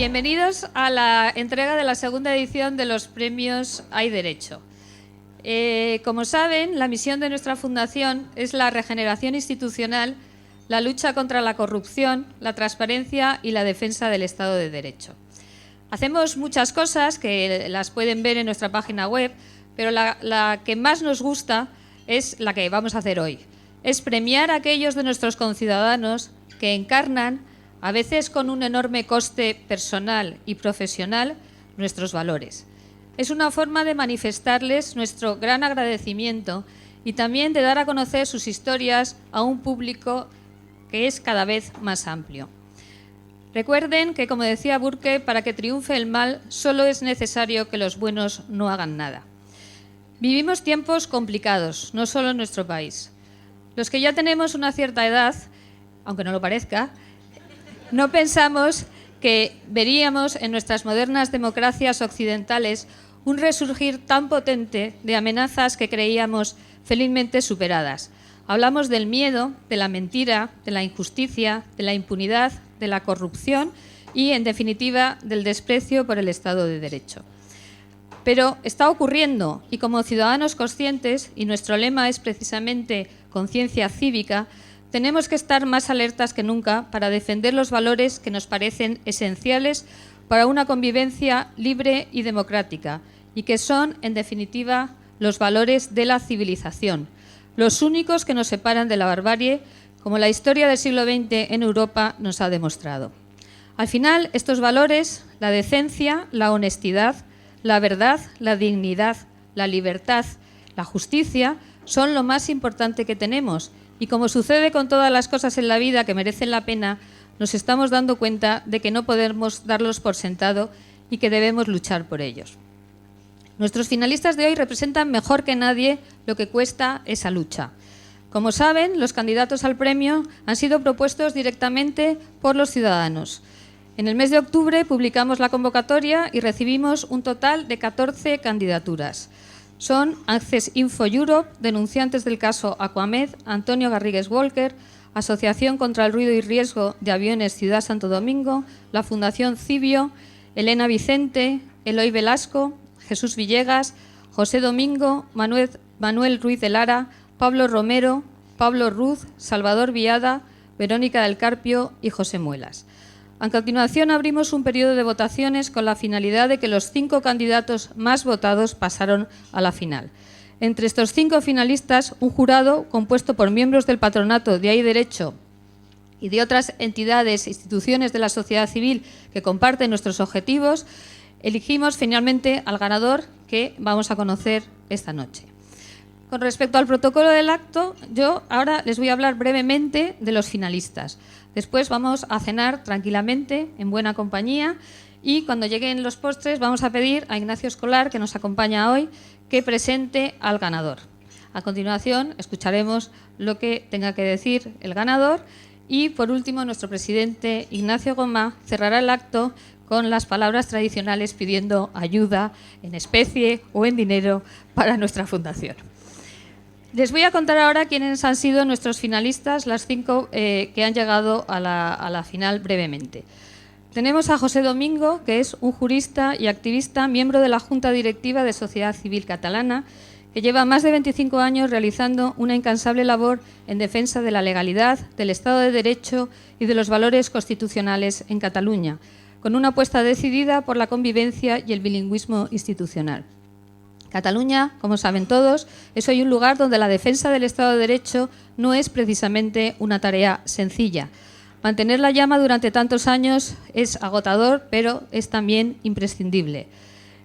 Bienvenidos a la entrega de la segunda edición de los premios Hay Derecho. Como saben, la misión de nuestra fundación es la regeneración institucional, la lucha contra la corrupción, la transparencia y la defensa del Estado de Derecho. Hacemos muchas cosas que las pueden ver en nuestra página web, pero la que más nos gusta es la que vamos a hacer hoy. Es premiar a aquellos de nuestros conciudadanos que encarnan, a veces con un enorme coste personal y profesional, nuestros valores. Es una forma de manifestarles nuestro gran agradecimiento y también de dar a conocer sus historias a un público que es cada vez más amplio. Recuerden que, como decía Burke, para que triunfe el mal solo es necesario que los buenos no hagan nada. Vivimos tiempos complicados, no solo en nuestro país. Los que ya tenemos una cierta edad, aunque no lo parezca, no pensamos que veríamos en nuestras modernas democracias occidentales un resurgir tan potente de amenazas que creíamos felizmente superadas. Hablamos del miedo, de la mentira, de la injusticia, de la impunidad, de la corrupción y, en definitiva, del desprecio por el Estado de Derecho. Pero está ocurriendo y, como ciudadanos conscientes, y nuestro lema es precisamente conciencia cívica, tenemos que estar más alertas que nunca para defender los valores que nos parecen esenciales para una convivencia libre y democrática y que son, en definitiva, los valores de la civilización, los únicos que nos separan de la barbarie, como la historia del siglo XX en Europa nos ha demostrado. Al final, estos valores, la decencia, la honestidad, la verdad, la dignidad, la libertad, la justicia, son lo más importante que tenemos. Y como sucede con todas las cosas en la vida que merecen la pena, nos estamos dando cuenta de que no podemos darlos por sentado y que debemos luchar por ellos. Nuestros finalistas de hoy representan mejor que nadie lo que cuesta esa lucha. Como saben, los candidatos al premio han sido propuestos directamente por los ciudadanos. En el mes de octubre publicamos la convocatoria y recibimos un total de 14 candidaturas. Son Access Info Europe, denunciantes del caso Aquamed, Antonio Garrigues Walker, Asociación contra el Ruido y Riesgo de Aviones Ciudad Santo Domingo, la Fundación Cibio, Elena Vicente, Eloy Velasco, Jesús Villegas, José Domingo, Manuel Ruiz de Lara, Pablo Romero, Pablo Ruz, Salvador Viada, Verónica del Carpio y José Muelas. A continuación abrimos un periodo de votaciones con la finalidad de que los 5 candidatos más votados pasaron a la final. Entre estos 5 finalistas, un jurado compuesto por miembros del patronato de Hay Derecho y de otras entidades e instituciones de la sociedad civil que comparten nuestros objetivos, elegimos finalmente al ganador que vamos a conocer esta noche. Con respecto al protocolo del acto, yo ahora les voy a hablar brevemente de los finalistas. Después vamos a cenar tranquilamente, en buena compañía, y cuando lleguen los postres vamos a pedir a Ignacio Escolar, que nos acompaña hoy, que presente al ganador. A continuación escucharemos lo que tenga que decir el ganador y, por último, nuestro presidente Ignacio Gomá cerrará el acto con las palabras tradicionales pidiendo ayuda en especie o en dinero para nuestra fundación. Les voy a contar ahora quiénes han sido nuestros finalistas, las 5 que han llegado a la final brevemente. Tenemos a José Domingo, que es un jurista y activista, miembro de la Junta Directiva de Sociedad Civil Catalana, que lleva más de 25 años realizando una incansable labor en defensa de la legalidad, del Estado de Derecho y de los valores constitucionales en Cataluña, con una apuesta decidida por la convivencia y el bilingüismo institucional. Cataluña, como saben todos, es hoy un lugar donde la defensa del Estado de Derecho no es precisamente una tarea sencilla. Mantener la llama durante tantos años es agotador, pero es también imprescindible.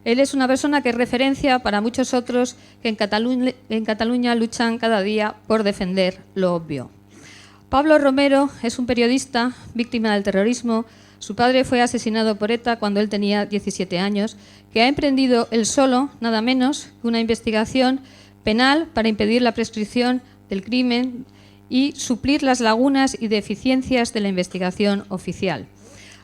Él es una persona que es referencia para muchos otros que en Cataluña luchan cada día por defender lo obvio. Pablo Romero es un periodista víctima del terrorismo. Su padre fue asesinado por ETA cuando él tenía 17 años, que ha emprendido él solo, nada menos, que una investigación penal para impedir la prescripción del crimen y suplir las lagunas y deficiencias de la investigación oficial.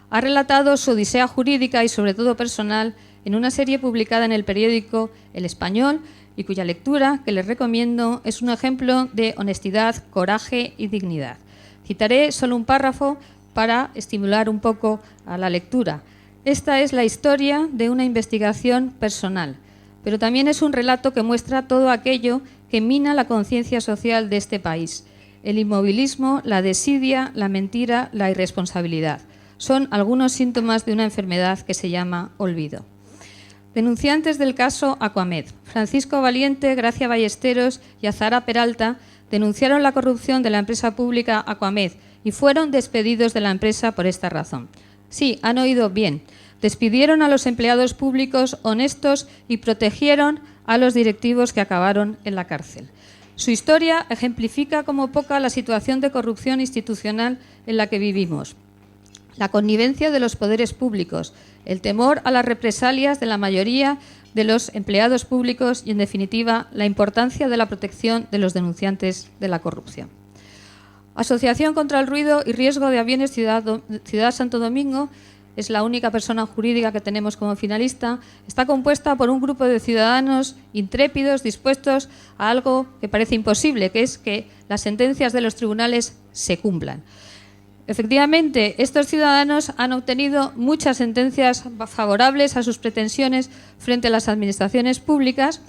Ha relatado su odisea jurídica y, sobre todo, personal en una serie publicada en el periódico El Español y cuya lectura, que les recomiendo, es un ejemplo de honestidad, coraje y dignidad. Citaré solo un párrafo para estimular un poco a la lectura. Esta es la historia de una investigación personal, pero también es un relato que muestra todo aquello que mina la conciencia social de este país. El inmovilismo, la desidia, la mentira, la irresponsabilidad. Son algunos síntomas de una enfermedad que se llama olvido. Denunciantes del caso Aquamed, Francisco Valiente, Gracia Ballesteros y Azahara Peralta, denunciaron la corrupción de la empresa pública Aquamed y fueron despedidos de la empresa por esta razón. Sí, han oído bien. Despidieron a los empleados públicos honestos y protegieron a los directivos que acabaron en la cárcel. Su historia ejemplifica como poca la situación de corrupción institucional en la que vivimos. La connivencia de los poderes públicos, el temor a las represalias de la mayoría de los empleados públicos y, en definitiva, la importancia de la protección de los denunciantes de la corrupción. Asociación contra el Ruido y Riesgo de Aviones Ciudad Santo Domingo es la única persona jurídica que tenemos como finalista. Está compuesta por un grupo de ciudadanos intrépidos, dispuestos a algo que parece imposible, que es que las sentencias de los tribunales se cumplan. Efectivamente, estos ciudadanos han obtenido muchas sentencias favorables a sus pretensiones frente a las administraciones públicas,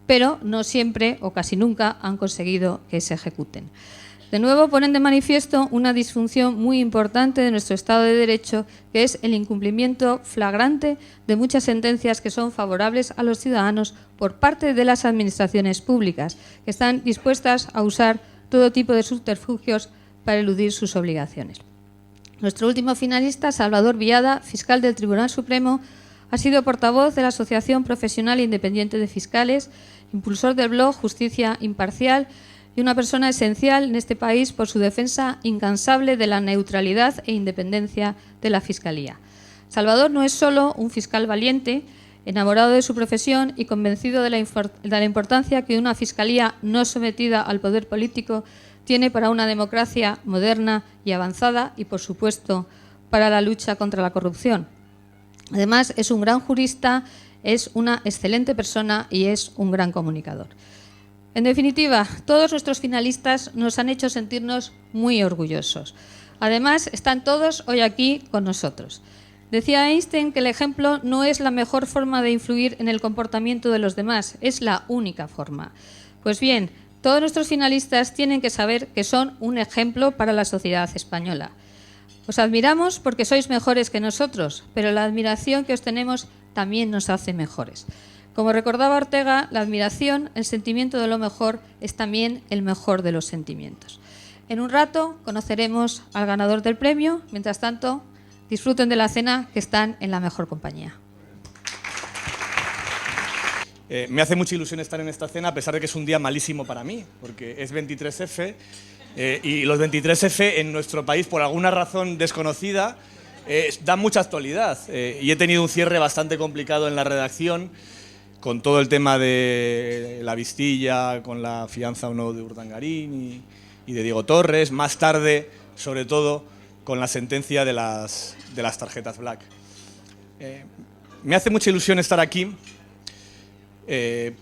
pero no siempre o casi nunca han conseguido que se ejecuten. De nuevo ponen de manifiesto una disfunción muy importante de nuestro Estado de Derecho, que es el incumplimiento flagrante de muchas sentencias que son favorables a los ciudadanos por parte de las administraciones públicas, que están dispuestas a usar todo tipo de subterfugios para eludir sus obligaciones. Nuestro último finalista, Salvador Villada, fiscal del Tribunal Supremo, ha sido portavoz de la Asociación Profesional Independiente de Fiscales, impulsor del blog Justicia Imparcial y una persona esencial en este país por su defensa incansable de la neutralidad e independencia de la Fiscalía. Salvador no es solo un fiscal valiente, enamorado de su profesión y convencido de la importancia que una Fiscalía no sometida al poder político tiene para una democracia moderna y avanzada y, por supuesto, para la lucha contra la corrupción. Además, es un gran jurista, es una excelente persona y es un gran comunicador. En definitiva, todos nuestros finalistas nos han hecho sentirnos muy orgullosos. Además, están todos hoy aquí con nosotros. Decía Einstein que el ejemplo no es la mejor forma de influir en el comportamiento de los demás, es la única forma. Pues bien, todos nuestros finalistas tienen que saber que son un ejemplo para la sociedad española. Os admiramos porque sois mejores que nosotros, pero la admiración que os tenemos también nos hace mejores. Como recordaba Ortega, la admiración, el sentimiento de lo mejor, es también el mejor de los sentimientos. En un rato conoceremos al ganador del premio. Mientras tanto, disfruten de la cena, que están en la mejor compañía. Me hace mucha ilusión estar en esta cena, a pesar de que es un día malísimo para mí, porque es 23F y los 23F en nuestro país, por alguna razón desconocida, dan mucha actualidad. Y he tenido un cierre bastante complicado en la redacción, con todo el tema de la Vistilla, con la fianza o no de Urdangarín y de Diego Torres, más tarde, sobre todo, con la sentencia de las tarjetas Black. Me hace mucha ilusión estar aquí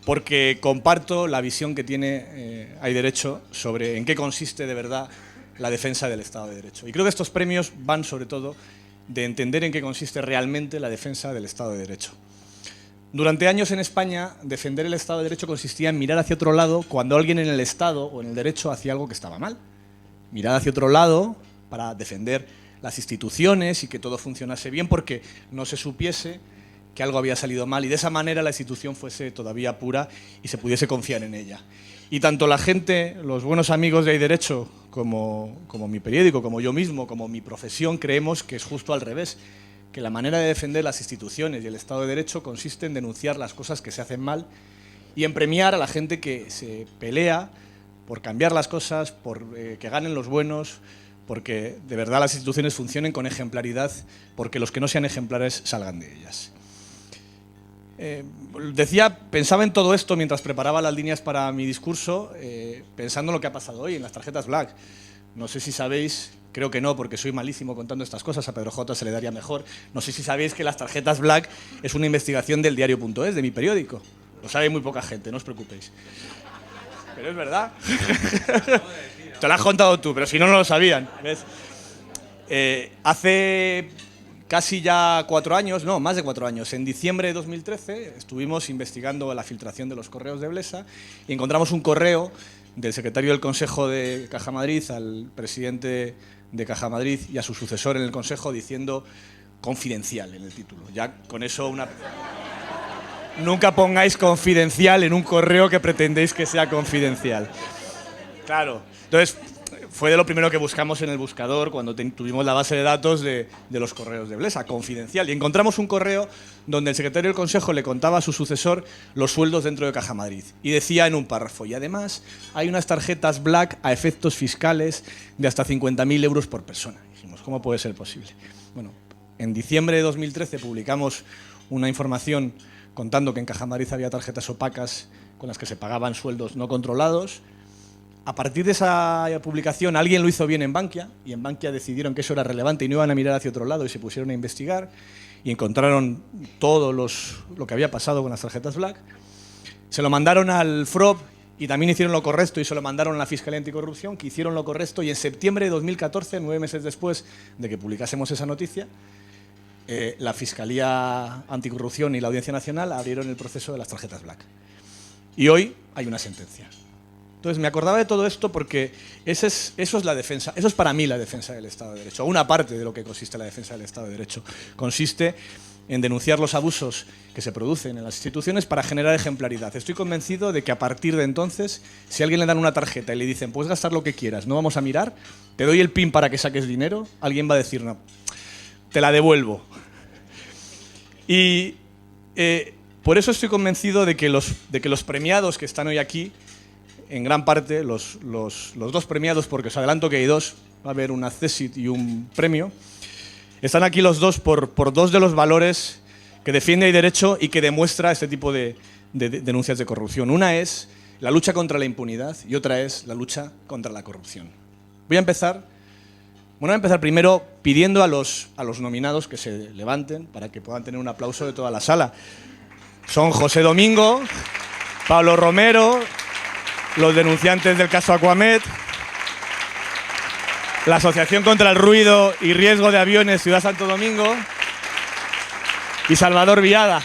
porque comparto la visión que tiene Hay Derecho sobre en qué consiste de verdad la defensa del Estado de Derecho. Y creo que estos premios van sobre todo de entender en qué consiste realmente la defensa del Estado de Derecho. Durante años en España, defender el Estado de Derecho consistía en mirar hacia otro lado cuando alguien en el Estado o en el derecho hacía algo que estaba mal. Mirar hacia otro lado para defender las instituciones y que todo funcionase bien porque no se supiese que algo había salido mal y de esa manera la institución fuese todavía pura y se pudiese confiar en ella. Y tanto la gente, los buenos amigos de Hay Derecho, como mi periódico, como yo mismo, como mi profesión, creemos que es justo al revés, que la manera de defender las instituciones y el Estado de Derecho consiste en denunciar las cosas que se hacen mal y en premiar a la gente que se pelea por cambiar las cosas, por que ganen los buenos, porque de verdad las instituciones funcionen con ejemplaridad, porque los que no sean ejemplares salgan de ellas. Pensaba en todo esto mientras preparaba las líneas para mi discurso, pensando en lo que ha pasado hoy, en las tarjetas Black. No sé si sabéis, creo que no, porque soy malísimo contando estas cosas, a Pedro J. se le daría mejor. No sé si sabéis que las tarjetas Black es una investigación del diario.es, de mi periódico. Lo sabe muy poca gente, no os preocupéis. Pero es verdad. Te lo has contado tú, pero si no, no lo sabían. ¿Ves? Hace casi ya 4 años, no, más de 4 años, en diciembre de 2013 estuvimos investigando la filtración de los correos de Blesa y encontramos un correo del secretario del Consejo de Caja Madrid al presidente de Caja Madrid y a su sucesor en el Consejo diciendo confidencial en el título. Ya con eso nunca pongáis confidencial en un correo que pretendéis que sea confidencial. Claro, entonces fue de lo primero que buscamos en el buscador cuando tuvimos la base de datos de los correos de Blesa, confidencial. Y encontramos un correo donde el secretario del Consejo le contaba a su sucesor los sueldos dentro de Caja Madrid. Y decía en un párrafo, y además hay unas tarjetas Black a efectos fiscales de hasta 50.000 euros por persona. Y dijimos, ¿cómo puede ser posible? Bueno, en diciembre de 2013 publicamos una información contando que en Caja Madrid había tarjetas opacas con las que se pagaban sueldos no controlados. A partir de esa publicación alguien lo hizo bien en Bankia y en Bankia decidieron que eso era relevante y no iban a mirar hacia otro lado y se pusieron a investigar y encontraron todo lo que había pasado con las tarjetas Black. Se lo mandaron al FROB y también hicieron lo correcto y se lo mandaron a la Fiscalía Anticorrupción, que hicieron lo correcto, y en septiembre de 2014, 9 meses después de que publicásemos esa noticia, la Fiscalía Anticorrupción y la Audiencia Nacional abrieron el proceso de las tarjetas Black. Y hoy hay una sentencia. Entonces me acordaba de todo esto porque eso es la defensa, eso es para mí la defensa del Estado de Derecho. Una parte de lo que consiste la defensa del Estado de Derecho consiste en denunciar los abusos que se producen en las instituciones para generar ejemplaridad. Estoy convencido de que a partir de entonces, si a alguien le dan una tarjeta y le dicen puedes gastar lo que quieras, no vamos a mirar, te doy el PIN para que saques dinero, alguien va a decir no, te la devuelvo. Y por eso estoy convencido de que los premiados que están hoy aquí, en gran parte, los 2 premiados, porque os adelanto que hay 2, va a haber un accessit y un premio, están aquí los 2 por 2 de los valores que defiende Derecho y que demuestra este tipo de denuncias de corrupción. Una es la lucha contra la impunidad y otra es la lucha contra la corrupción. Voy a empezar primero pidiendo a los nominados que se levanten para que puedan tener un aplauso de toda la sala. Son José Domingo, Pablo Romero, los denunciantes del caso Aquamed, la Asociación contra el Ruido y Riesgo de Aviones Ciudad Santo Domingo y Salvador Viada.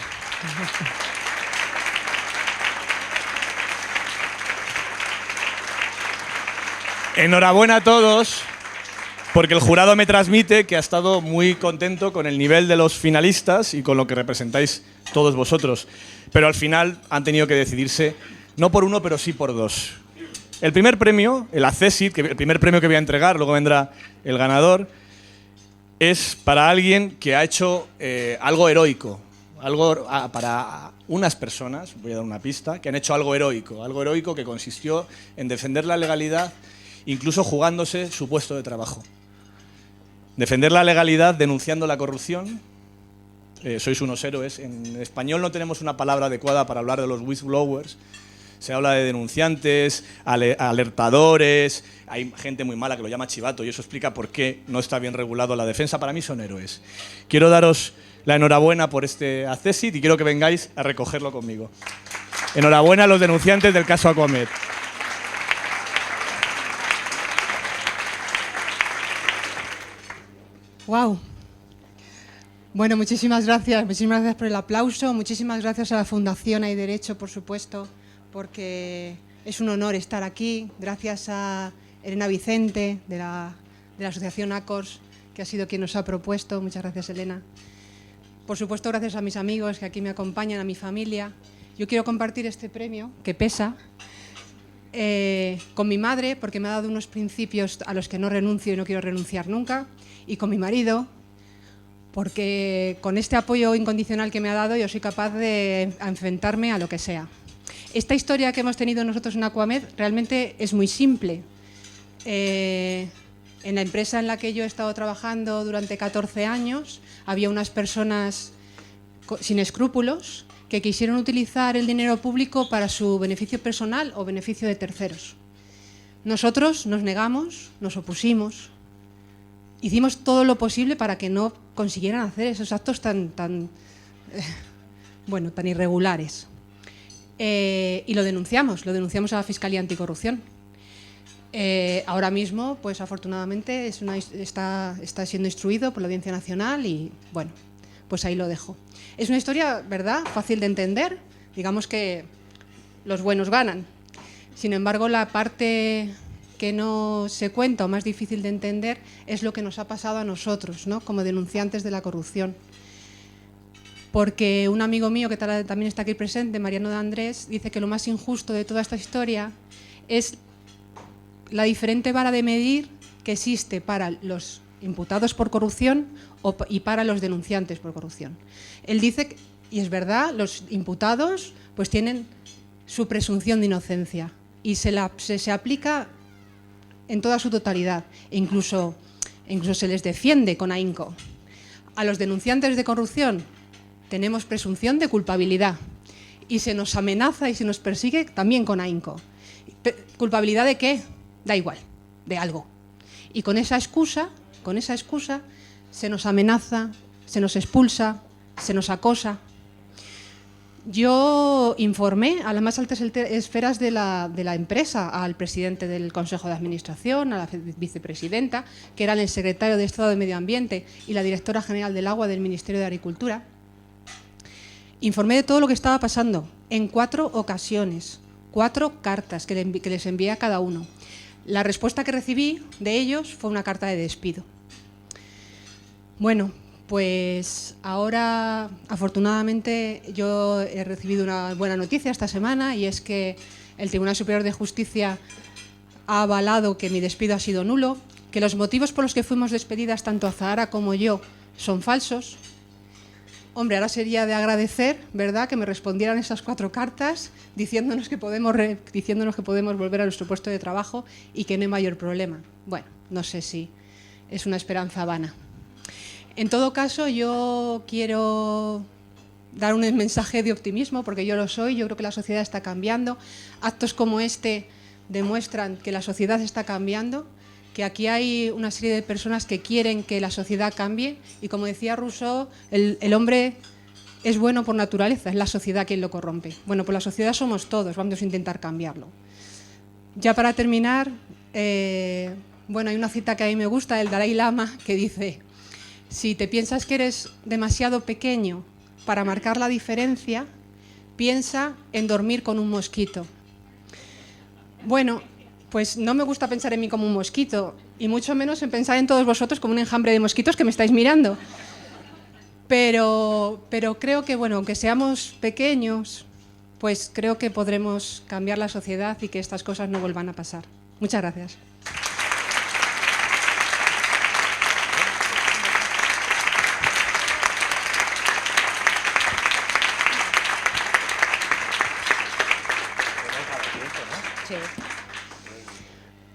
Enhorabuena a todos, porque el jurado me transmite que ha estado muy contento con el nivel de los finalistas y con lo que representáis todos vosotros. Pero al final han tenido que decidirse no por uno, pero sí por 2. El primer premio, el accessit, el primer premio que voy a entregar, luego vendrá el ganador, es para alguien que ha hecho algo heroico. Algo para unas personas, voy a dar una pista, que han hecho algo heroico que consistió en defender la legalidad, incluso jugándose su puesto de trabajo. Defender la legalidad denunciando la corrupción. Sois unos héroes. En español no tenemos una palabra adecuada para hablar de los whistleblowers. Se habla de denunciantes, alertadores, hay gente muy mala que lo llama chivato y eso explica por qué no está bien regulado la defensa. Para mí son héroes. Quiero daros la enhorabuena por este accessit y quiero que vengáis a recogerlo conmigo. Enhorabuena a los denunciantes del caso Aquamed. Wow. Bueno, muchísimas gracias por el aplauso, muchísimas gracias a la Fundación Hay Derecho, por supuesto, porque es un honor estar aquí. Gracias a Elena Vicente, de la Asociación ACORS, que ha sido quien nos ha propuesto. Muchas gracias, Elena. Por supuesto, gracias a mis amigos que aquí me acompañan, a mi familia. Yo quiero compartir este premio, que pesa, con mi madre, porque me ha dado unos principios a los que no renuncio y no quiero renunciar nunca, y con mi marido, porque con este apoyo incondicional que me ha dado yo soy capaz de enfrentarme a lo que sea. Esta historia que hemos tenido nosotros en Aquamed realmente es muy simple. En la empresa en la que yo he estado trabajando durante 14 años había unas personas sin escrúpulos que quisieron utilizar el dinero público para su beneficio personal o beneficio de terceros. Nosotros nos negamos, nos opusimos, hicimos todo lo posible para que no consiguieran hacer esos actos tan irregulares. Y lo denunciamos a la Fiscalía Anticorrupción. Ahora mismo, pues afortunadamente, está siendo instruido por la Audiencia Nacional y, bueno, pues ahí lo dejo. Es una historia, ¿verdad?, fácil de entender. Digamos que los buenos ganan. Sin embargo, la parte que no se cuenta o más difícil de entender es lo que nos ha pasado a nosotros, ¿no?, como denunciantes de la corrupción. Porque un amigo mío que también está aquí presente, Mariano de Andrés, dice que lo más injusto de toda esta historia es la diferente vara de medir que existe para los imputados por corrupción y para los denunciantes por corrupción. Él dice, y es verdad, los imputados pues tienen su presunción de inocencia y se aplica en toda su totalidad. Incluso se les defiende con ahínco. A los denunciantes de corrupción tenemos presunción de culpabilidad y se nos amenaza y se nos persigue también con ahínco. ¿Culpabilidad de qué? Da igual, de algo. Y con esa excusa se nos amenaza, se nos expulsa, se nos acosa. Yo informé a las más altas esferas de la empresa, al presidente del Consejo de Administración, a la vicepresidenta, que eran el secretario de Estado de Medio Ambiente y la directora general del Agua del Ministerio de Agricultura. Informé de todo lo que estaba pasando en 4 ocasiones, 4 cartas que les envié a cada uno. La respuesta que recibí de ellos fue una carta de despido. Bueno, pues ahora, afortunadamente, yo he recibido una buena noticia esta semana y es que el Tribunal Superior de Justicia ha avalado que mi despido ha sido nulo, que los motivos por los que fuimos despedidas, tanto Azahara como yo, son falsos. Hombre, ahora sería de agradecer, ¿verdad?, que me respondieran esas 4 cartas diciéndonos que podemos volver a nuestro puesto de trabajo y que no hay mayor problema. Bueno, no sé si es una esperanza vana. En todo caso, yo quiero dar un mensaje de optimismo, porque yo lo soy. Yo creo que la sociedad está cambiando. Actos como este demuestran que la sociedad está cambiando, que aquí hay una serie de personas que quieren que la sociedad cambie y, como decía Rousseau, el hombre es bueno por naturaleza, es la sociedad quien lo corrompe. Bueno, pues la sociedad somos todos, vamos a intentar cambiarlo. Ya para terminar, bueno, hay una cita que a mí me gusta del Dalai Lama que dice: si te piensas que eres demasiado pequeño para marcar la diferencia, piensa en dormir con un mosquito. Bueno, pues no me gusta pensar en mí como un mosquito, y mucho menos en pensar en todos vosotros como un enjambre de mosquitos que me estáis mirando. Pero creo que, bueno, aunque seamos pequeños, pues creo que podremos cambiar la sociedad y que estas cosas no vuelvan a pasar. Muchas gracias.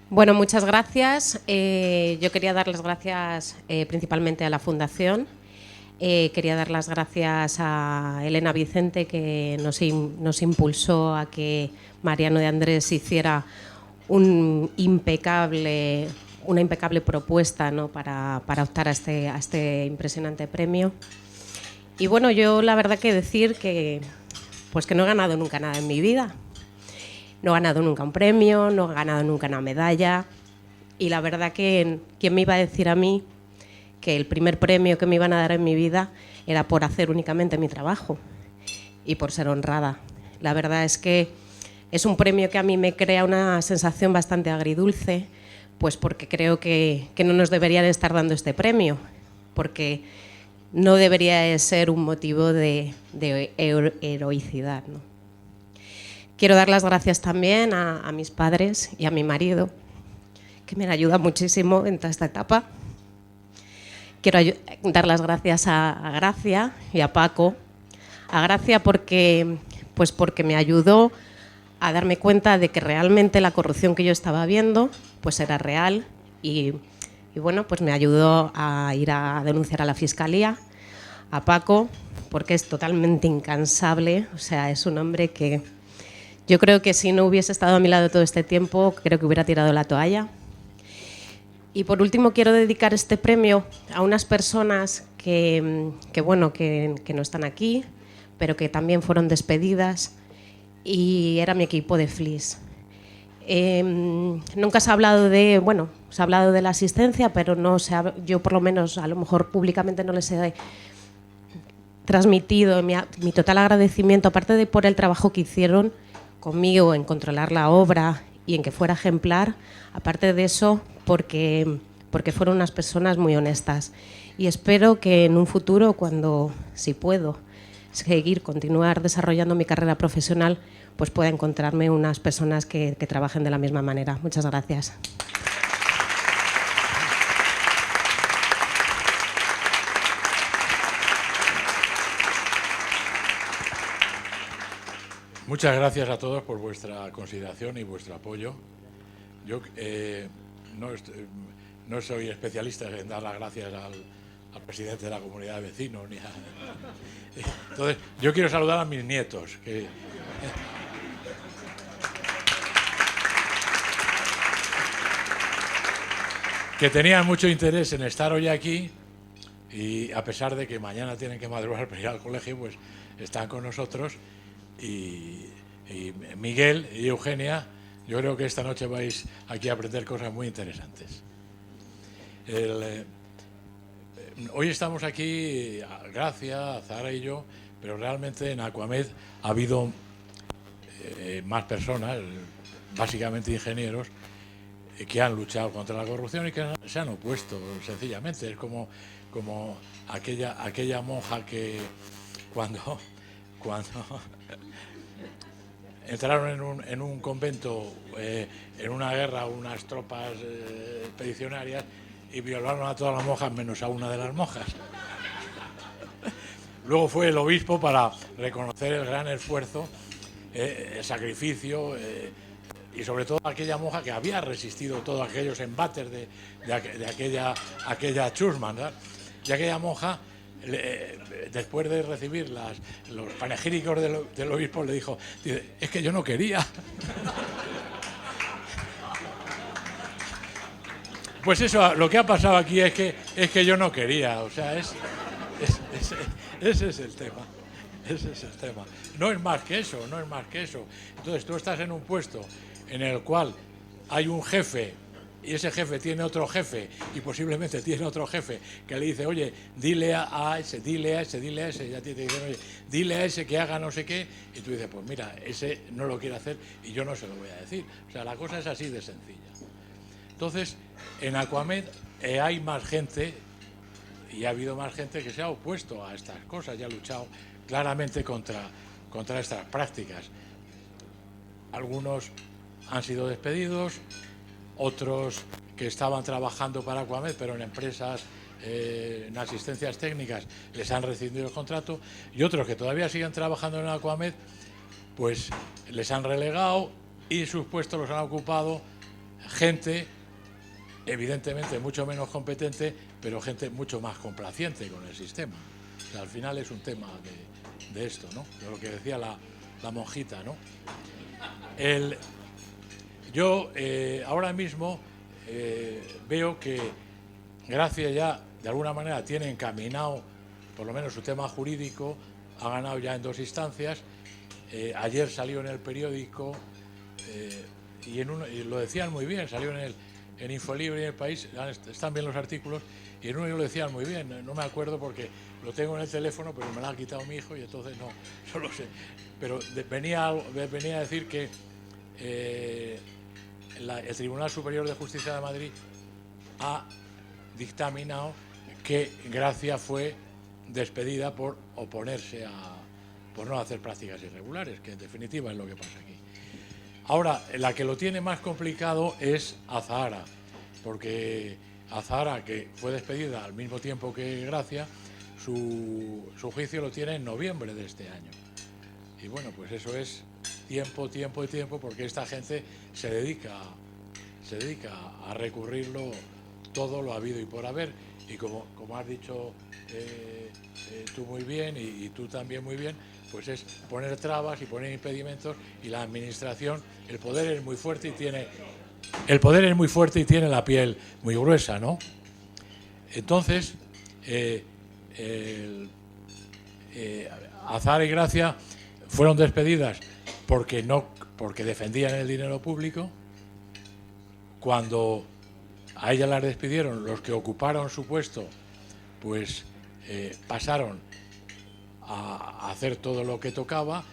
Bueno, muchas gracias. Yo quería dar las gracias principalmente a la Fundación. Quería dar las gracias a Elena Vicente, que nos impulsó a que Mariano de Andrés hiciera una impecable propuesta, ¿no?, para optar a este impresionante premio. Y bueno, yo la verdad que decir que no he ganado nunca nada en mi vida. No he ganado nunca un premio, no he ganado nunca una medalla, y la verdad que ¿quién me iba a decir a mí que el primer premio que me iban a dar en mi vida era por hacer únicamente mi trabajo y por ser honrada? La verdad es que es un premio que a mí me crea una sensación bastante agridulce, pues porque creo que no nos deberían estar dando este premio, porque no debería de ser un motivo de heroicidad, ¿no? Quiero dar las gracias también a mis padres y a mi marido, que me ayudan muchísimo en toda esta etapa. Quiero dar las gracias a Gracia y a Paco. A Gracia porque me ayudó a darme cuenta de que realmente la corrupción que yo estaba viendo pues era real, y bueno, pues me ayudó a ir a denunciar a la Fiscalía. A Paco porque es totalmente incansable, o sea, es un hombre que yo creo que si no hubiese estado a mi lado todo este tiempo, creo que hubiera tirado la toalla. Y por último, quiero dedicar este premio a unas personas que no están aquí, pero que también fueron despedidas, y era mi equipo de FLIS. Nunca se ha hablado de, bueno, se ha hablado de la asistencia, pero no yo por lo menos, a lo mejor públicamente no les he transmitido mi total agradecimiento, aparte de por el trabajo que hicieron conmigo en controlar la obra y en que fuera ejemplar, aparte de eso, porque fueron unas personas muy honestas. Y espero que en un futuro, si puedo continuar desarrollando mi carrera profesional, pues pueda encontrarme unas personas que trabajen de la misma manera. Muchas gracias. Muchas gracias a todos por vuestra consideración y vuestro apoyo. Yo no soy especialista en dar las gracias al presidente de la comunidad de vecinos. Entonces, yo quiero saludar a mis nietos. Que tenían mucho interés en estar hoy aquí y a pesar de que mañana tienen que madrugar para ir al colegio, pues están con nosotros. Y Miguel y Eugenia, yo creo que esta noche vais aquí a aprender cosas muy interesantes. Hoy estamos aquí, Gracia, Zahara y yo, pero realmente en Aquamed ha habido más personas, básicamente ingenieros, que han luchado contra la corrupción y que se han opuesto, sencillamente. Es como aquella monja que cuando entraron en un convento en una guerra unas tropas expedicionarias y violaron a todas las monjas menos a una de las monjas. Luego fue el obispo para reconocer el gran esfuerzo, el sacrificio y sobre todo aquella monja que había resistido todos aquellos embates de aquella chusma, ¿verdad? Y aquella monja, después de recibir los panegíricos del obispo, le dijo, es que yo no quería. Pues eso, lo que ha pasado aquí es que yo no quería, o sea, ese es el tema. Ese es el tema. No es más que eso, no es más que eso. Entonces tú estás en un puesto en el cual hay un jefe y ese jefe tiene otro jefe y posiblemente tiene otro jefe que le dice, oye, dile a ese, ya te dicen, oye, dile a ese que haga no sé qué, y tú dices, pues mira, ese no lo quiere hacer y yo no se lo voy a decir. O sea, la cosa es así de sencilla. Entonces, en Aquamed hay más gente y ha habido más gente que se ha opuesto a estas cosas y ha luchado claramente contra estas prácticas. Algunos han sido despedidos, otros que estaban trabajando para Aquamed, pero en empresas, en asistencias técnicas, les han rescindido el contrato, y otros que todavía siguen trabajando en Aquamed, pues les han relegado y sus puestos los han ocupado gente, evidentemente mucho menos competente, pero gente mucho más complaciente con el sistema. O sea, al final es un tema de esto, ¿no? De lo que decía la monjita, ¿no? Yo ahora mismo veo que Gracia ya de alguna manera tiene encaminado por lo menos su tema jurídico, ha ganado ya en 2 instancias. Ayer salió en el periódico y lo decían muy bien, salió en Infolibre y en El País, están bien los artículos, y en uno lo decían muy bien, no me acuerdo porque lo tengo en el teléfono, pero me lo ha quitado mi hijo y entonces no lo sé. Pero venía a decir que el Tribunal Superior de Justicia de Madrid ha dictaminado que Gracia fue despedida por oponerse por no hacer prácticas irregulares, que en definitiva es lo que pasa aquí. Ahora, la que lo tiene más complicado es Azahara, porque Azahara, que fue despedida al mismo tiempo que Gracia, su juicio lo tiene en noviembre de este año. Y bueno, pues eso es tiempo, porque esta gente se dedica a recurrirlo todo lo habido y por haber, y como has dicho tú muy bien y tú también muy bien, pues es poner trabas y poner impedimentos, y la administración, el poder es muy fuerte y tiene la piel muy gruesa, ¿no? Entonces, Azahara y Gracia fueron despedidas porque defendían el dinero público, cuando a ella las despidieron, los que ocuparon su puesto, pues pasaron a hacer todo lo que tocaba.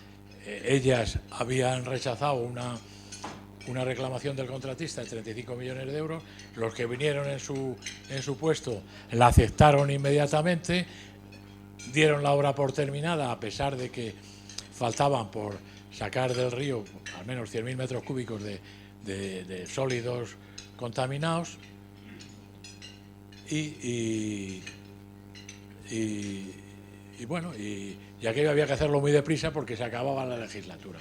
Ellas habían rechazado una reclamación del contratista de 35 millones de euros. Los que vinieron en su puesto la aceptaron inmediatamente, dieron la obra por terminada, a pesar de que faltaban por sacar del río al menos 100.000 metros cúbicos de sólidos contaminados. Y bueno, y aquello había que hacerlo muy deprisa porque se acababa la legislatura.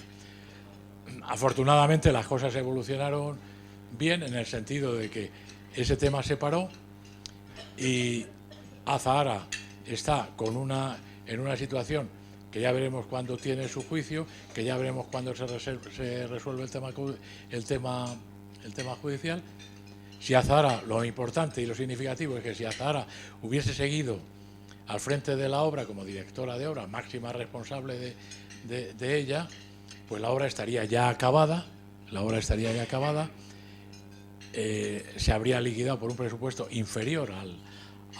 Afortunadamente las cosas evolucionaron bien, en el sentido de que ese tema se paró y Azahara está en una situación que ya veremos cuándo tiene su juicio, que ya veremos cuándo se resuelve el tema judicial. Si Azahara, lo importante y lo significativo es que si Azahara hubiese seguido al frente de la obra como directora de obra, máxima responsable de ella, pues la obra estaría ya acabada, se habría liquidado por un presupuesto inferior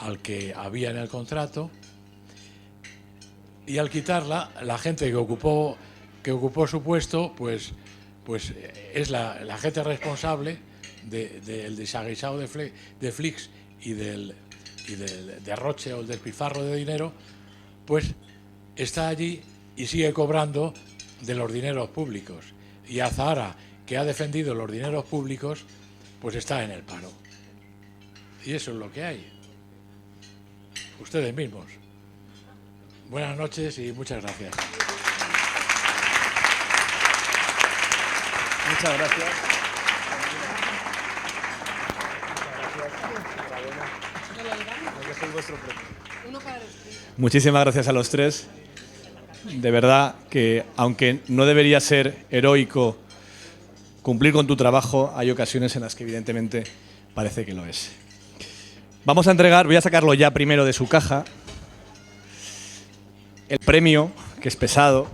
al que había en el contrato, y al quitarla, la gente que ocupó su puesto, pues es la gente responsable del desaguisado de Flix y del derroche o el despilfarro de dinero, pues está allí y sigue cobrando de los dineros públicos. Y Azahara, que ha defendido los dineros públicos, pues está en el paro. Y eso es lo que hay. Ustedes mismos. Buenas noches y muchas gracias. Muchas gracias. Muchísimas gracias a los tres. De verdad que, aunque no debería ser heroico cumplir con tu trabajo, hay ocasiones en las que evidentemente parece que lo es. Vamos a entregar, voy a sacarlo ya primero de su caja, el premio, que es pesado,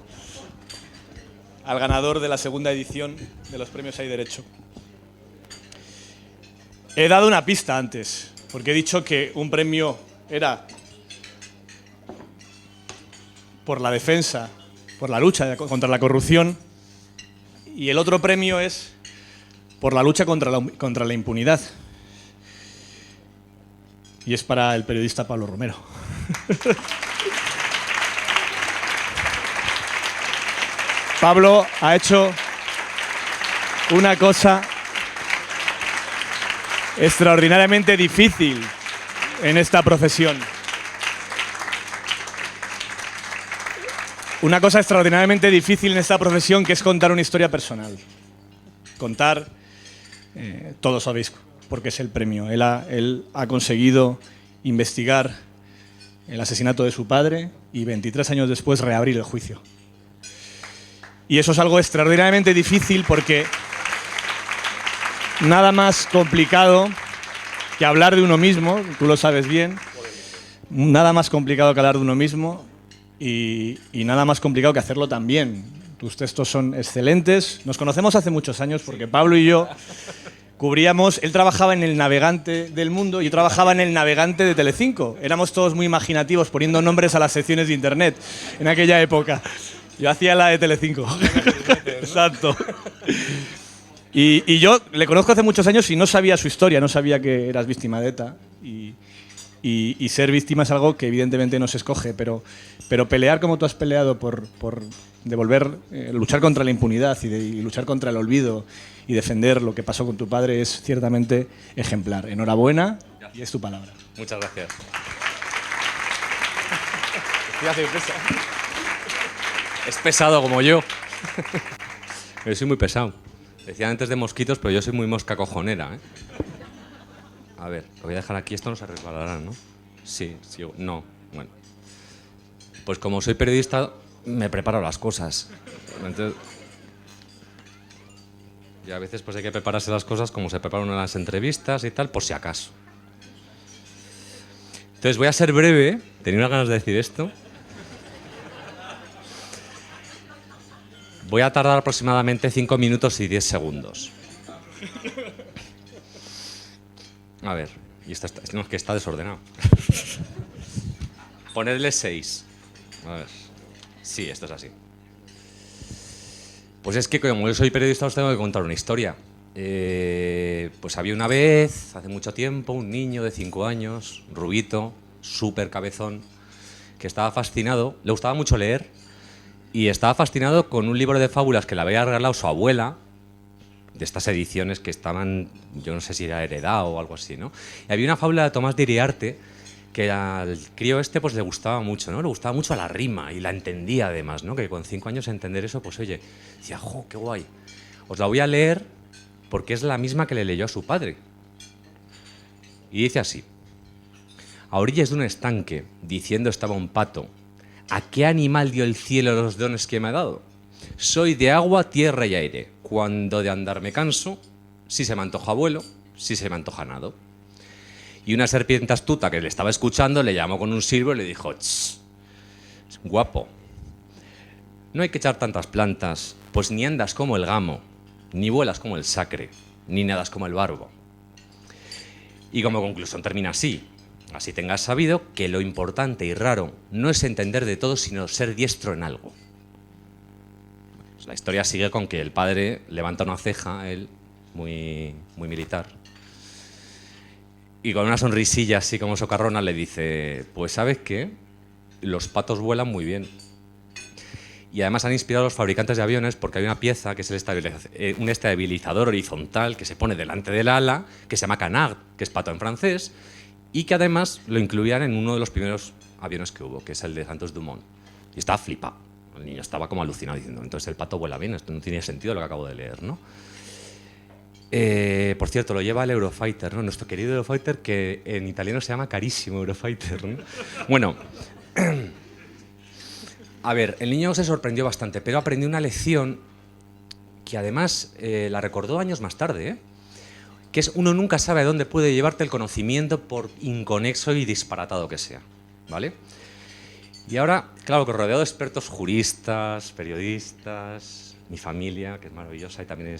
al ganador de la segunda edición de los premios Hay Derecho. He dado una pista antes, porque he dicho que un premio era por la defensa, por la lucha contra la corrupción, y el otro premio es por la lucha contra la impunidad. Y es para el periodista Pablo Romero. Pablo ha hecho una cosa extraordinariamente difícil en esta profesión. Una cosa extraordinariamente difícil en esta profesión, que es contar una historia personal. Contar, todos sabéis, porque es el premio. Él ha conseguido investigar el asesinato de su padre y 23 años después reabrir el juicio. Y eso es algo extraordinariamente difícil, porque nada más complicado que hablar de uno mismo, tú lo sabes bien, nada más complicado que hablar de uno mismo y nada más complicado que hacerlo también. Tus textos son excelentes. Nos conocemos hace muchos años porque Pablo y yo cubríamos, él trabajaba en El Navegante del Mundo y yo trabajaba en El Navegante de Telecinco. Éramos todos muy imaginativos poniendo nombres a las secciones de internet en aquella época. Yo hacía la de Telecinco. Exacto. Y yo le conozco hace muchos años y no sabía su historia, no sabía que eras víctima de ETA. Y ser víctima es algo que evidentemente no se escoge, pero pelear como tú has peleado por devolver, luchar contra la impunidad y luchar contra el olvido y defender lo que pasó con tu padre es ciertamente ejemplar. Enhorabuena, y es tu palabra. Muchas gracias. Es pesado como yo. Yo soy muy pesado. Decía antes de mosquitos, pero yo soy muy mosca cojonera, ¿eh? A ver, lo voy a dejar aquí, esto no se resbalará, ¿no? Sí, no, bueno. Pues como soy periodista, me preparo las cosas. Entonces, y a veces pues hay que prepararse las cosas como se preparan las entrevistas y tal, por si acaso. Entonces voy a ser breve, tenía unas ganas de decir esto. Voy a tardar aproximadamente 5 minutos y 10 segundos. A ver, y no, es que está desordenado. Ponerle 6. A ver. Sí, esto es así. Pues es que como yo soy periodista os tengo que contar una historia. Pues había una vez, hace mucho tiempo, un niño de 5 años, rubito, súper cabezón, que estaba fascinado, le gustaba mucho leer, y estaba fascinado con un libro de fábulas que le había regalado su abuela, de estas ediciones que estaban, yo no sé si era heredado o algo así, ¿no? Y había una fábula de Tomás de Iriarte que al crío este pues le gustaba mucho, ¿no? Le gustaba mucho la rima y la entendía además, ¿no? Que con 5 años entender eso, pues oye, decía, ¡jo, qué guay! Os la voy a leer porque es la misma que le leyó a su padre. Y dice así: a orillas de un estanque, diciendo estaba un pato, ¿a qué animal dio el cielo los dones que me ha dado? Soy de agua, tierra y aire. Cuando de andar me canso, si se me antoja vuelo, si se me antoja nado. Y una serpiente astuta que le estaba escuchando le llamó con un silbo y le dijo: ¡Ch! Guapo, no hay que echar tantas plantas, pues ni andas como el gamo, ni vuelas como el sacre, ni nadas como el barbo. Y como conclusión termina así: así tengas sabido que lo importante y raro no es entender de todo, sino ser diestro en algo. Pues la historia sigue con que el padre levanta una ceja, él, muy militar, y con una sonrisilla así como socarrona le dice: pues ¿sabes qué? Los patos vuelan muy bien. Y además han inspirado a los fabricantes de aviones porque hay una pieza que es un estabilizador horizontal que se pone delante del ala, que se llama canard, que es pato en francés, y que además lo incluían en uno de los primeros aviones que hubo, que es el de Santos Dumont. Y estaba flipado. El niño estaba como alucinado diciendo: entonces el pato vuela bien, esto no tiene sentido lo que acabo de leer, ¿no? Por cierto, lo lleva el Eurofighter, ¿no? Nuestro querido Eurofighter, que en italiano se llama carísimo Eurofighter, ¿no? Bueno, a ver, el niño se sorprendió bastante, pero aprendió una lección que además la recordó años más tarde, que es: uno nunca sabe a dónde puede llevarte el conocimiento, por inconexo y disparatado que sea, ¿vale? Y ahora, claro, que rodeado de expertos juristas, periodistas, mi familia, que es maravillosa y también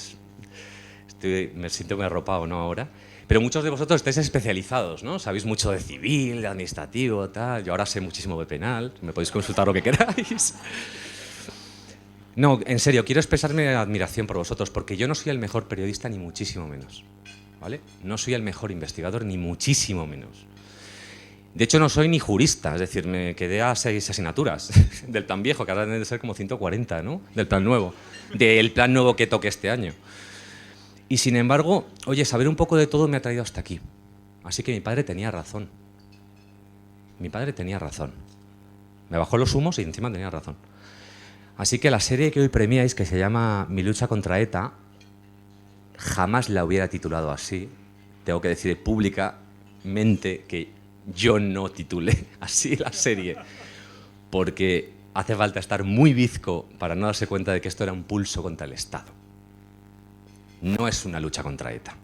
me siento muy arropado, ¿no? Ahora. Pero muchos de vosotros estáis especializados, ¿no? Sabéis mucho de civil, de administrativo, tal. Yo ahora sé muchísimo de penal. Me podéis consultar lo que queráis. No, en serio, quiero expresarme admiración por vosotros, porque yo no soy el mejor periodista, ni muchísimo menos, ¿vale? No soy el mejor investigador, ni muchísimo menos. De hecho, no soy ni jurista, es decir, me quedé a 6 asignaturas del plan viejo, que ahora deben de ser como 140, ¿no? Del plan nuevo. Del plan nuevo que toque este año. Y sin embargo, oye, saber un poco de todo me ha traído hasta aquí. Así que mi padre tenía razón. Mi padre tenía razón. Me bajó los humos y encima tenía razón. Así que la serie que hoy premiáis, que se llama Mi lucha contra ETA, jamás la hubiera titulado así. Tengo que decir públicamente que yo no titulé así la serie, porque hace falta estar muy bizco para no darse cuenta de que esto era un pulso contra el Estado. No es una lucha contra ETA.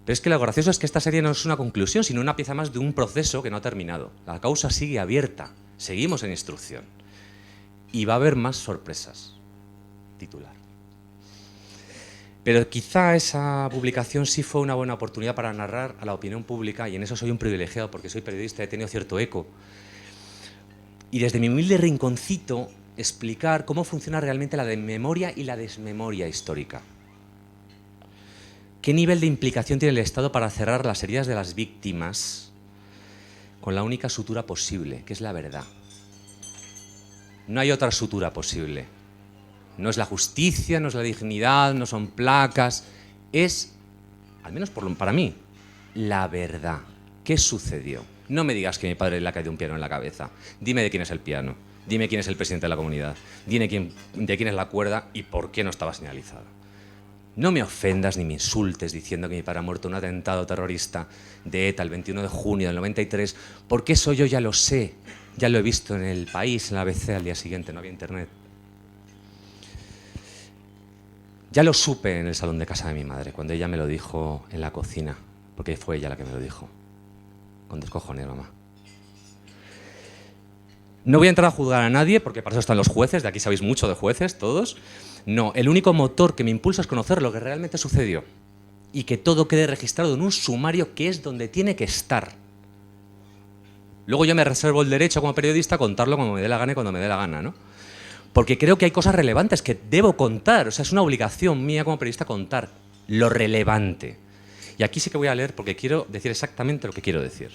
Pero es que lo gracioso es que esta serie no es una conclusión, sino una pieza más de un proceso que no ha terminado. La causa sigue abierta, seguimos en instrucción. Y va a haber más sorpresas. Titular. Pero quizá esa publicación sí fue una buena oportunidad para narrar a la opinión pública, y en eso soy un privilegiado porque soy periodista y he tenido cierto eco. Y desde mi humilde rinconcito, explicar cómo funciona realmente la memoria y la desmemoria histórica. ¿Qué nivel de implicación tiene el Estado para cerrar las heridas de las víctimas con la única sutura posible, que es la verdad? No hay otra sutura posible. No es la justicia, no es la dignidad, no son placas. Es, al menos para mí, la verdad. ¿Qué sucedió? No me digas que a mi padre le ha caído un piano en la cabeza. Dime de quién es el piano. Dime quién es el presidente de la comunidad. Dime de quién es la cuerda y por qué no estaba señalizada. No me ofendas ni me insultes diciendo que mi padre ha muerto en un atentado terrorista de ETA el 21 de junio del 93, porque eso yo ya lo sé. Ya lo he visto en El País, en la ABC al día siguiente, no había internet. Ya lo supe en el salón de casa de mi madre, cuando ella me lo dijo en la cocina, porque fue ella la que me lo dijo. Con descojones, mamá. No voy a entrar a juzgar a nadie, porque para eso están los jueces, de aquí sabéis mucho de jueces, todos. No, el único motor que me impulsa es conocer lo que realmente sucedió. y que todo quede registrado en un sumario que es donde tiene que estar. Luego yo me reservo el derecho como periodista a contarlo como me dé la gana y cuando me dé la gana, ¿no? Porque creo que hay cosas relevantes que debo contar. O sea, es una obligación mía como periodista contar lo relevante. Y aquí sí que voy a leer porque quiero decir exactamente lo que quiero decir.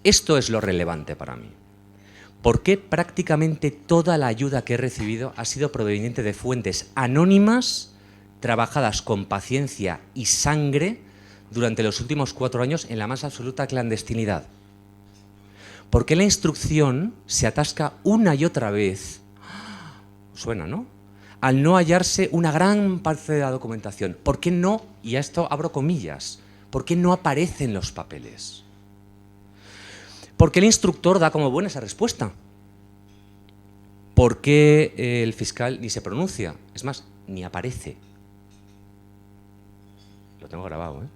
Esto es lo relevante para mí. ¿Por qué prácticamente toda la ayuda que he recibido ha sido proveniente de fuentes anónimas, trabajadas con paciencia y sangre durante los últimos 4 años en la más absoluta clandestinidad? ¿Por qué la instrucción se atasca una y otra vez? Suena, ¿no? Al no hallarse una gran parte de la documentación. ¿Por qué no? Y a esto abro comillas. ¿Por qué no aparecen los papeles? ¿Por qué el instructor da como buena esa respuesta? ¿Por qué el fiscal ni se pronuncia? Es más, ni aparece. Lo tengo grabado, ¿eh?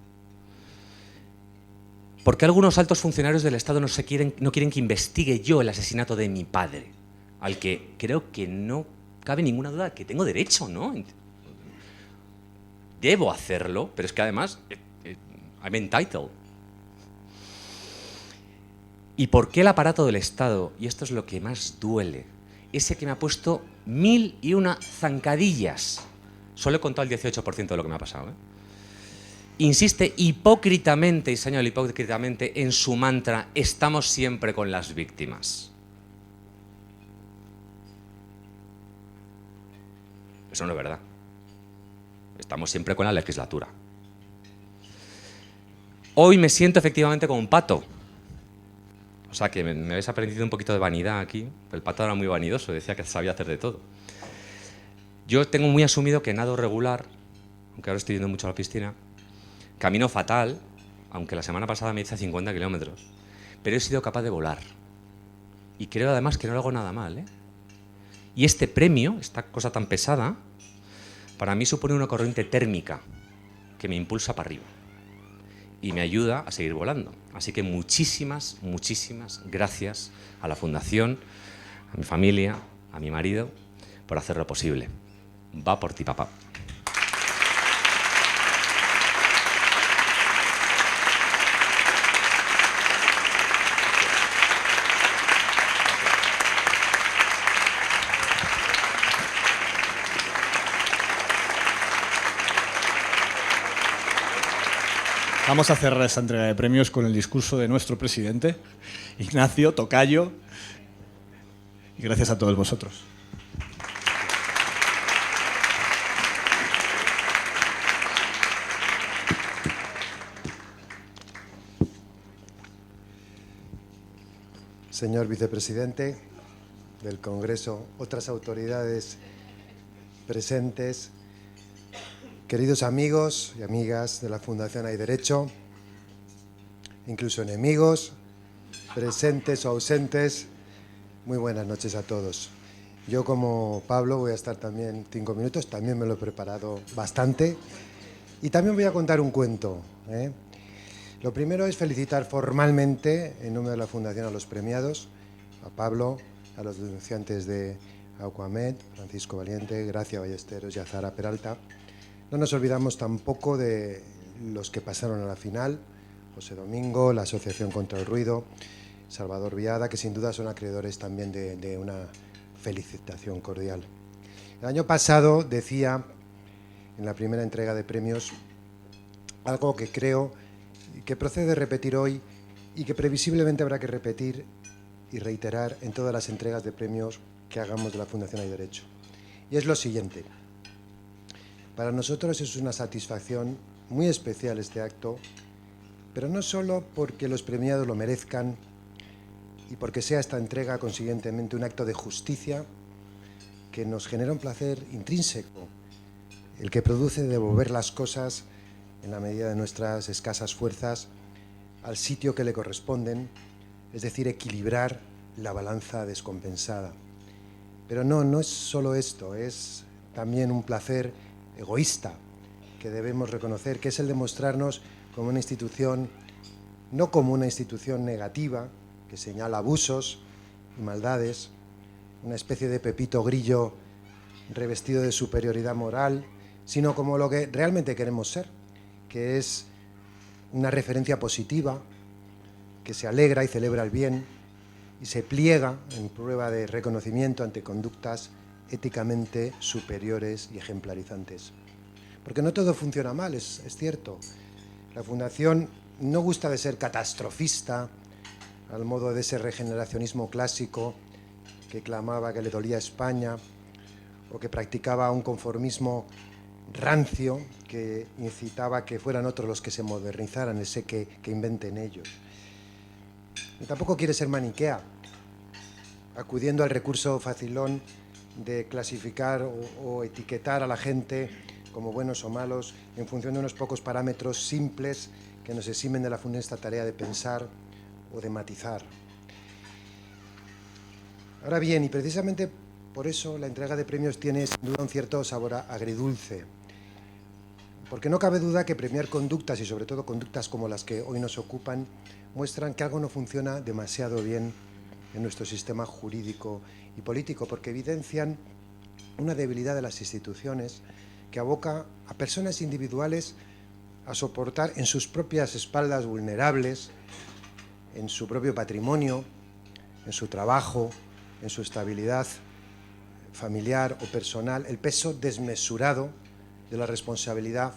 ¿Por qué algunos altos funcionarios del Estado no quieren que investigue yo el asesinato de mi padre? Al que creo que no cabe ninguna duda que tengo derecho, ¿no? Debo hacerlo, pero es que además I'm entitled. ¿Y por qué el aparato del Estado, y esto es lo que más duele, ese que me ha puesto 1001 zancadillas, solo he contado el 18% de lo que me ha pasado, ¿eh? Insiste hipócritamente, y señala hipócritamente, en su mantra, estamos siempre con las víctimas? Eso no es verdad. Estamos siempre con la legislatura. Hoy me siento efectivamente como un pato. O sea que me habéis aprendido un poquito de vanidad aquí. El pato era muy vanidoso, decía que sabía hacer de todo. Yo tengo muy asumido que nado regular, aunque ahora estoy yendo mucho a la piscina. Camino fatal, aunque la semana pasada me hice 50 kilómetros, pero he sido capaz de volar. Y creo además que no lo hago nada mal, ¿eh? Y este premio, esta cosa tan pesada, para mí supone una corriente térmica que me impulsa para arriba y me ayuda a seguir volando. Así que muchísimas, muchísimas gracias a la Fundación, a mi familia, a mi marido, por hacerlo posible. Va por ti, papá. Vamos a cerrar esta entrega de premios con el discurso de nuestro presidente, Ignacio Tocayo, y gracias a todos vosotros. Señor vicepresidente del Congreso, otras autoridades presentes, queridos amigos y amigas de la Fundación Hay Derecho, incluso enemigos, presentes o ausentes, muy buenas noches a todos. Yo, como Pablo, voy a estar también 5 minutos, también me lo he preparado bastante y también voy a contar un cuento, ¿eh? Lo primero es felicitar formalmente, en nombre de la Fundación, a los premiados, a Pablo, a los denunciantes de Aquamed, Francisco Valiente, Gracia Ballesteros y a Zara Peralta. No nos olvidamos tampoco de los que pasaron a la final, José Domingo, la Asociación contra el Ruido, Salvador Viada, que sin duda son acreedores también de una felicitación cordial. El año pasado decía, en la primera entrega de premios, algo que creo que procede repetir hoy y que previsiblemente habrá que repetir y reiterar en todas las entregas de premios que hagamos de la Fundación Hay Derecho. Y es lo siguiente. Para nosotros es una satisfacción muy especial este acto, pero no solo porque los premiados lo merezcan y porque sea esta entrega consiguientemente un acto de justicia que nos genera un placer intrínseco, el que produce devolver las cosas en la medida de nuestras escasas fuerzas al sitio que le corresponden, es decir, equilibrar la balanza descompensada. Pero no es solo esto, es también un placer egoísta que debemos reconocer, que es el de mostrarnos como una institución, no como una institución negativa que señala abusos y maldades, una especie de Pepito Grillo revestido de superioridad moral, sino como lo que realmente queremos ser, que es una referencia positiva, que se alegra y celebra el bien y se pliega en prueba de reconocimiento ante conductas éticamente superiores y ejemplarizantes. Porque no todo funciona mal, es cierto. La Fundación no gusta de ser catastrofista, al modo de ese regeneracionismo clásico que clamaba que le dolía a España, o que practicaba un conformismo rancio que incitaba a que fueran otros los que se modernizaran, ese que inventen ellos. Y tampoco quiere ser maniquea, acudiendo al recurso facilón de clasificar o etiquetar a la gente como buenos o malos en función de unos pocos parámetros simples que nos eximen de la funesta tarea de pensar o de matizar. Ahora bien, y precisamente por eso la entrega de premios tiene sin duda un cierto sabor agridulce, porque no cabe duda que premiar conductas, y sobre todo conductas como las que hoy nos ocupan, muestran que algo no funciona demasiado bien en nuestro sistema jurídico y político, porque evidencian una debilidad de las instituciones que aboca a personas individuales a soportar en sus propias espaldas vulnerables, en su propio patrimonio, en su trabajo, en su estabilidad familiar o personal, el peso desmesurado de la responsabilidad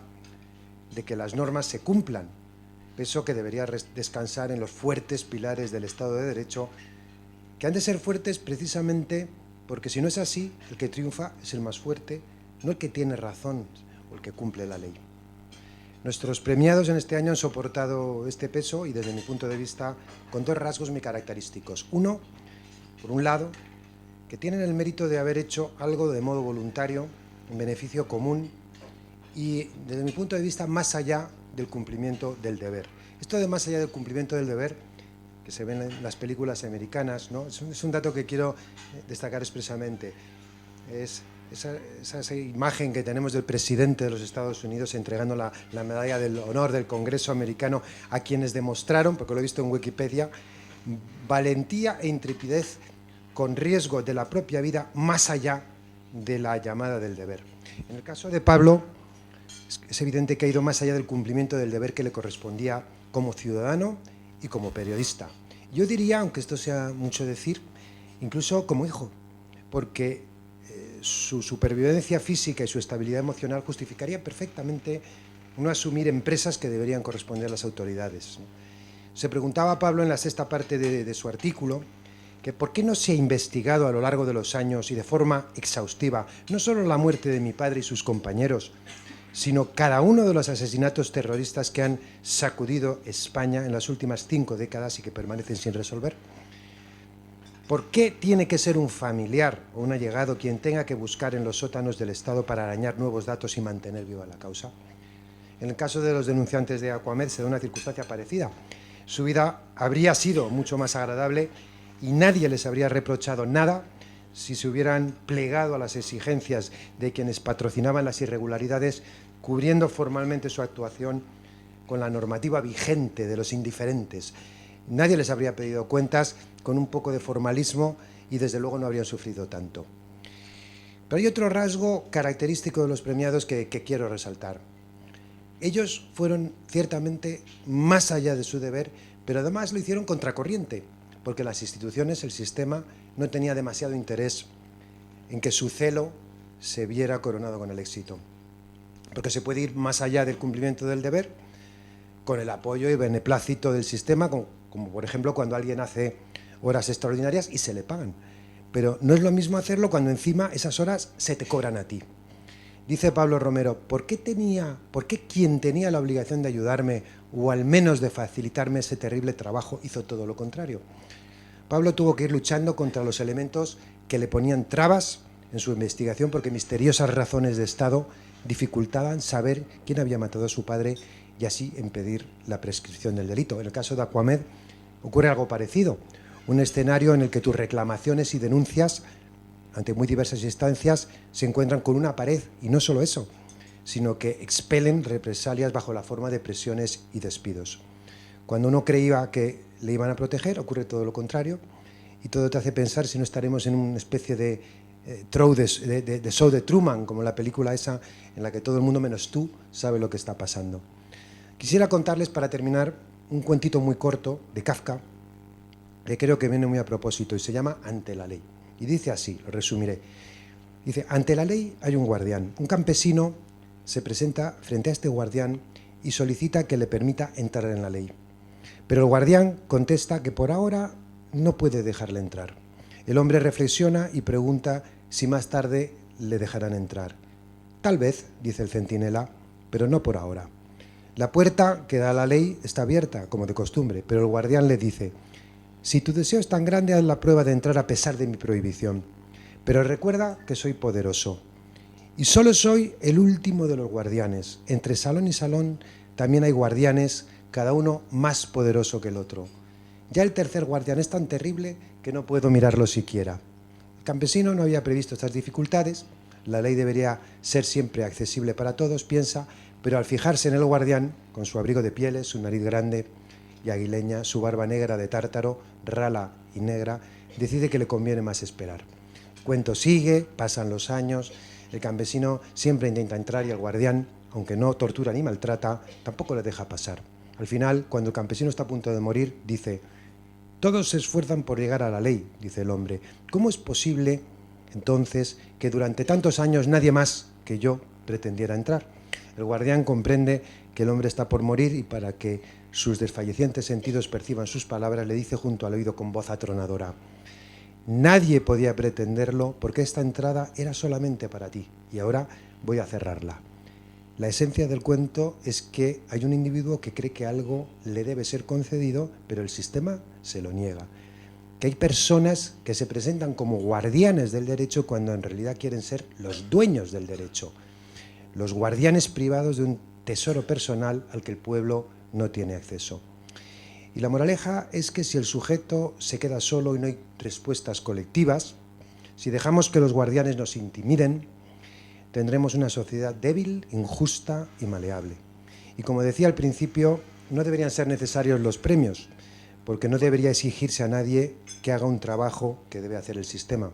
de que las normas se cumplan, peso que debería descansar en los fuertes pilares del Estado de Derecho, que han de ser fuertes precisamente porque si no es así, el que triunfa es el más fuerte, no el que tiene razón o el que cumple la ley. Nuestros premiados en este año han soportado este peso y desde mi punto de vista con dos rasgos muy característicos. Uno, por un lado, que tienen el mérito de haber hecho algo de modo voluntario, en beneficio común y desde mi punto de vista más allá del cumplimiento del deber. Esto de más allá del cumplimiento del deber, que se ven en las películas americanas, ¿no? Es un dato que quiero destacar expresamente. Es esa imagen que tenemos del presidente de los Estados Unidos entregando la medalla del honor del Congreso americano a quienes demostraron, porque lo he visto en Wikipedia, valentía e intrepidez con riesgo de la propia vida más allá de la llamada del deber. En el caso de Pablo, es evidente que ha ido más allá del cumplimiento del deber que le correspondía como ciudadano y como periodista. Yo diría, aunque esto sea mucho decir, incluso como hijo, porque su supervivencia física y su estabilidad emocional justificaría perfectamente no asumir empresas que deberían corresponder a las autoridades. Se preguntaba Pablo en la sexta parte de su artículo que por qué no se ha investigado a lo largo de los años y de forma exhaustiva no solo la muerte de mi padre y sus compañeros, sino cada uno de los asesinatos terroristas que han sacudido España en las últimas 5 décadas y que permanecen sin resolver. ¿Por qué tiene que ser un familiar o un allegado quien tenga que buscar en los sótanos del Estado para arañar nuevos datos y mantener viva la causa? En el caso de los denunciantes de Aquamed se da una circunstancia parecida. Su vida habría sido mucho más agradable y nadie les habría reprochado nada si se hubieran plegado a las exigencias de quienes patrocinaban las irregularidades, cubriendo formalmente su actuación con la normativa vigente de los indiferentes. Nadie les habría pedido cuentas con un poco de formalismo y desde luego no habrían sufrido tanto. Pero hay otro rasgo característico de los premiados que quiero resaltar. Ellos fueron ciertamente más allá de su deber, pero además lo hicieron contracorriente, porque las instituciones, el sistema, no tenía demasiado interés en que su celo se viera coronado con el éxito. Porque se puede ir más allá del cumplimiento del deber con el apoyo y beneplácito del sistema, como por ejemplo cuando alguien hace horas extraordinarias y se le pagan. Pero no es lo mismo hacerlo cuando encima esas horas se te cobran a ti. Dice Pablo Romero, ¿por qué quien tenía la obligación de ayudarme o al menos de facilitarme ese terrible trabajo hizo todo lo contrario? Pablo tuvo que ir luchando contra los elementos que le ponían trabas en su investigación porque misteriosas razones de Estado dificultaban saber quién había matado a su padre y así impedir la prescripción del delito. En el caso de Aquamed ocurre algo parecido, un escenario en el que tus reclamaciones y denuncias ante muy diversas instancias se encuentran con una pared y no solo eso, sino que expelen represalias bajo la forma de presiones y despidos. Cuando uno creía que le iban a proteger, ocurre todo lo contrario y todo te hace pensar si no estaremos en una especie de de Show de Truman, como la película esa en la que todo el mundo menos tú sabe lo que está pasando. Quisiera contarles, para terminar, un cuentito muy corto de Kafka, que creo que viene muy a propósito y se llama Ante la ley. Y dice así, lo resumiré. Dice, ante la ley hay un guardián. Un campesino se presenta frente a este guardián y solicita que le permita entrar en la ley. Pero el guardián contesta que por ahora no puede dejarle entrar. El hombre reflexiona y pregunta si más tarde le dejarán entrar. Tal vez, dice el centinela, pero no por ahora. La puerta que da a la ley está abierta, como de costumbre, pero el guardián le dice, si tu deseo es tan grande, haz la prueba de entrar a pesar de mi prohibición. Pero recuerda que soy poderoso. Y solo soy el último de los guardianes. Entre salón y salón también hay guardianes, cada uno más poderoso que el otro. Ya el tercer guardián es tan terrible que no puedo mirarlo siquiera. El campesino no había previsto estas dificultades. La ley debería ser siempre accesible para todos, piensa, pero al fijarse en el guardián, con su abrigo de pieles, su nariz grande y aguileña, su barba negra de tártaro, rala y negra, decide que le conviene más esperar. El cuento sigue, pasan los años, el campesino siempre intenta entrar y el guardián, aunque no tortura ni maltrata, tampoco le deja pasar. Al final, cuando el campesino está a punto de morir, dice, todos se esfuerzan por llegar a la ley, dice el hombre. ¿Cómo es posible, entonces, que durante tantos años nadie más que yo pretendiera entrar? El guardián comprende que el hombre está por morir y para que sus desfallecientes sentidos perciban sus palabras, le dice junto al oído con voz atronadora, nadie podía pretenderlo porque esta entrada era solamente para ti y ahora voy a cerrarla. La esencia del cuento es que hay un individuo que cree que algo le debe ser concedido, pero el sistema se lo niega. Que hay personas que se presentan como guardianes del derecho cuando en realidad quieren ser los dueños del derecho, los guardianes privados de un tesoro personal al que el pueblo no tiene acceso. Y la moraleja es que si el sujeto se queda solo y no hay respuestas colectivas, si dejamos que los guardianes nos intimiden, tendremos una sociedad débil, injusta y maleable. Y como decía al principio, no deberían ser necesarios los premios, porque no debería exigirse a nadie que haga un trabajo que debe hacer el sistema.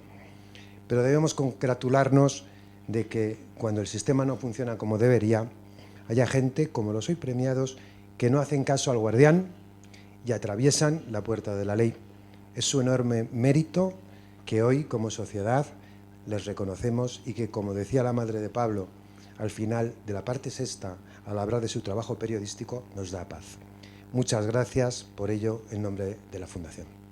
Pero debemos congratularnos de que cuando el sistema no funciona como debería, haya gente, como los hoy premiados, que no hacen caso al guardián y atraviesan la puerta de la ley. Es su enorme mérito que hoy, como sociedad, les reconocemos y que, como decía la madre de Pablo, al final de la parte sexta, al hablar de su trabajo periodístico, nos da paz. Muchas gracias por ello en nombre de la Fundación.